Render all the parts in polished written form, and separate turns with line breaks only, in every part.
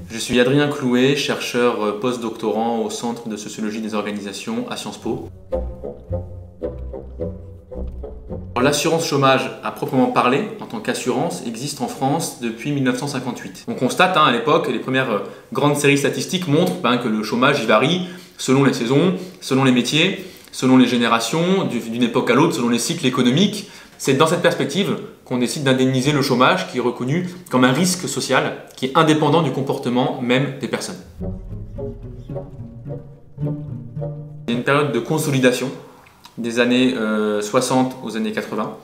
Je suis Adrien Clouet, chercheur post-doctorant au Centre de sociologie des organisations à Sciences Po. L'assurance chômage à proprement parler, en tant qu'assurance, existe en France depuis 1958. On constate à l'époque, les premières grandes séries statistiques montrent que le chômage y varie selon les saisons, selon les métiers, selon les générations, d'une époque à l'autre, selon les cycles économiques. C'est dans cette perspective qu'on décide d'indemniser le chômage qui est reconnu comme un risque social qui est indépendant du comportement même des personnes. Il y a une période de consolidation des années 60 aux années 80,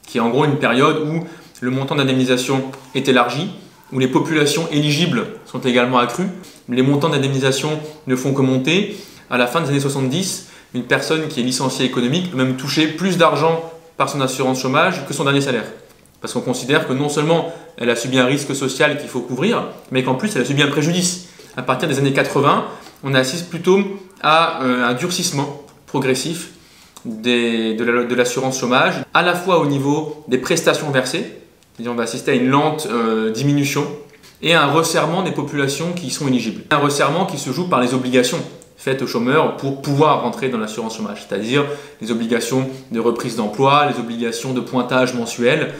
qui est en gros une période où le montant d'indemnisation est élargi, où les populations éligibles sont également accrues. Les montants d'indemnisation ne font que monter. À la fin des années 70, une personne qui est licenciée économique peut même toucher plus d'argent par son assurance chômage que son dernier salaire. Parce qu'on considère que non seulement elle a subi un risque social qu'il faut couvrir, mais qu'en plus elle a subi un préjudice. À partir des années 80, on assiste plutôt à un durcissement progressif de l'assurance chômage, à la fois au niveau des prestations versées, c'est-à-dire on va assister à une lente diminution, et à un resserrement des populations qui y sont éligibles. Un resserrement qui se joue par les obligations faites aux chômeurs pour pouvoir rentrer dans l'assurance chômage, c'est-à-dire les obligations de reprise d'emploi, les obligations de pointage mensuel.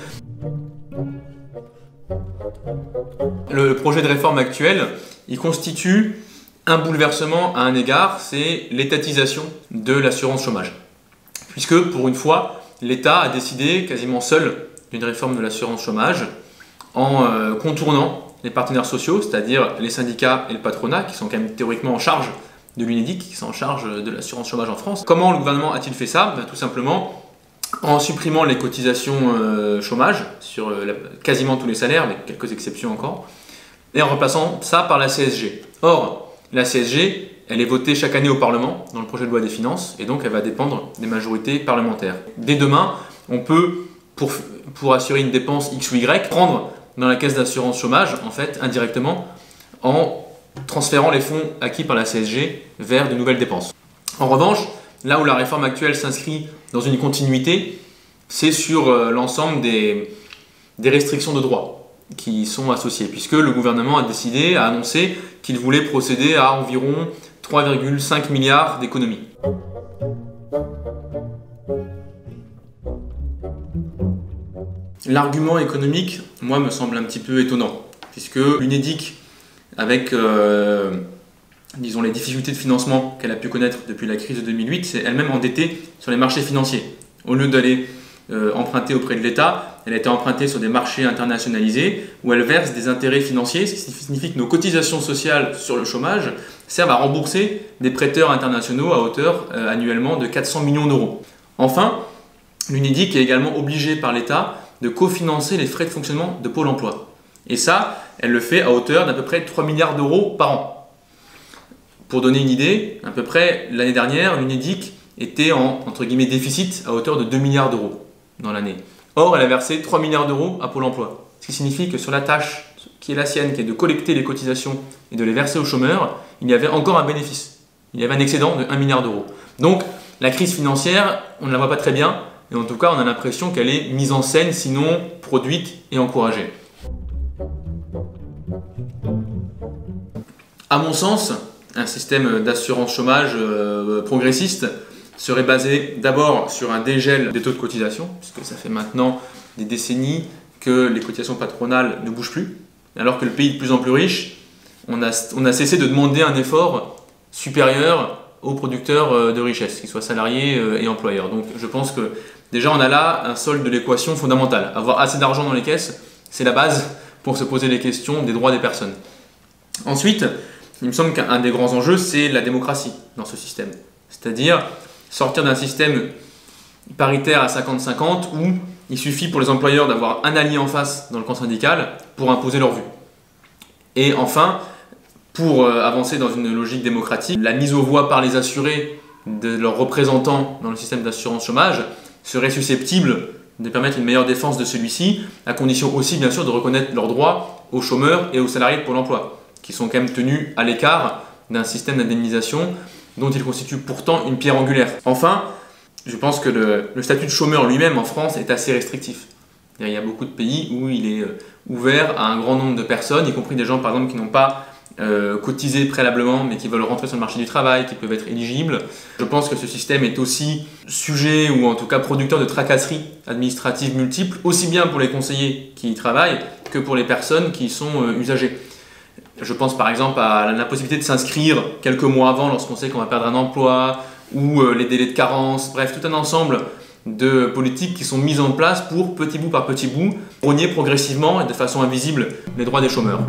Le projet de réforme actuel, il constitue un bouleversement à un égard, c'est l'étatisation de l'assurance chômage. Puisque pour une fois, l'État a décidé quasiment seul d'une réforme de l'assurance chômage en contournant les partenaires sociaux, c'est-à-dire les syndicats et le patronat, qui sont quand même théoriquement en charge de l'UNEDIC, qui sont en charge de l'assurance chômage en France. Comment le gouvernement a-t-il fait ça? Tout simplement en supprimant les cotisations chômage sur quasiment tous les salaires, avec quelques exceptions encore, et en remplaçant ça par la CSG. Or, la CSG, elle est votée chaque année au Parlement dans le projet de loi des finances et donc elle va dépendre des majorités parlementaires. Dès demain, on peut, pour assurer une dépense X ou Y, prendre dans la caisse d'assurance chômage, en fait, indirectement, en transférant les fonds acquis par la CSG vers de nouvelles dépenses. En revanche, là où la réforme actuelle s'inscrit dans une continuité, c'est sur l'ensemble des restrictions de droit qui sont associées, puisque le gouvernement a annoncé qu'il voulait procéder à environ 3,5 milliards d'économies. L'argument économique, moi, me semble un petit peu étonnant, puisque l'UNEDIC, avec disons, les difficultés de financement qu'elle a pu connaître depuis la crise de 2008, s'est elle-même endettée sur les marchés financiers. Au lieu d'aller emprunter auprès de l'État, elle a été empruntée sur des marchés internationalisés où elle verse des intérêts financiers, ce qui signifie que nos cotisations sociales sur le chômage servent à rembourser des prêteurs internationaux à hauteur annuellement de 400 millions d'euros. Enfin, l'UNEDIC est également obligée par l'État de cofinancer les frais de fonctionnement de Pôle emploi. Et ça, elle le fait à hauteur d'à peu près 3 milliards d'euros par an. Pour donner une idée, à peu près l'année dernière, l'UNEDIC était en entre guillemets déficit à hauteur de 2 milliards d'euros dans l'année. Or, elle a versé 3 milliards d'euros à Pôle emploi. Ce qui signifie que sur la tâche qui est la sienne, qui est de collecter les cotisations et de les verser aux chômeurs, il y avait encore un bénéfice. Il y avait un excédent de 1 milliard d'euros. Donc, la crise financière, on ne la voit pas très bien, et en tout cas, on a l'impression qu'elle est mise en scène, sinon produite et encouragée. À mon sens, un système d'assurance chômage progressiste serait basé d'abord sur un dégel des taux de cotisation, puisque ça fait maintenant des décennies que les cotisations patronales ne bougent plus, alors que le pays est de plus en plus riche, on a cessé de demander un effort supérieur aux producteurs de richesse, qu'ils soient salariés et employeurs. Donc je pense que déjà on a là un solde de l'équation fondamentale. Avoir assez d'argent dans les caisses, c'est la base pour se poser les questions des droits des personnes. Ensuite, il me semble qu'un des grands enjeux, c'est la démocratie dans ce système. C'est-à-dire sortir d'un système paritaire à 50-50 où il suffit pour les employeurs d'avoir un allié en face dans le camp syndical pour imposer leur vue. Et enfin, pour avancer dans une logique démocratique, la mise aux voix par les assurés de leurs représentants dans le système d'assurance chômage serait susceptible de permettre une meilleure défense de celui-ci, à condition aussi bien sûr de reconnaître leurs droits aux chômeurs et aux salariés de Pôle emploi, qui sont quand même tenus à l'écart d'un système d'indemnisation dont il constitue pourtant une pierre angulaire. Enfin, Je pense que le statut de chômeur lui-même en France est assez restrictif. Il y a beaucoup de pays où il est ouvert à un grand nombre de personnes, y compris des gens par exemple qui n'ont pas cotisé préalablement mais qui veulent rentrer sur le marché du travail, qui peuvent être éligibles. Je pense que ce système est aussi sujet ou en tout cas producteur de tracasseries administratives multiples, aussi bien pour les conseillers qui y travaillent que pour les personnes qui sont usagées. Je pense par exemple à l'impossibilité de s'inscrire quelques mois avant lorsqu'on sait qu'on va perdre un emploi, ou les délais de carence, bref, tout un ensemble de politiques qui sont mises en place pour, petit bout par petit bout, rogner progressivement et de façon invisible les droits des chômeurs.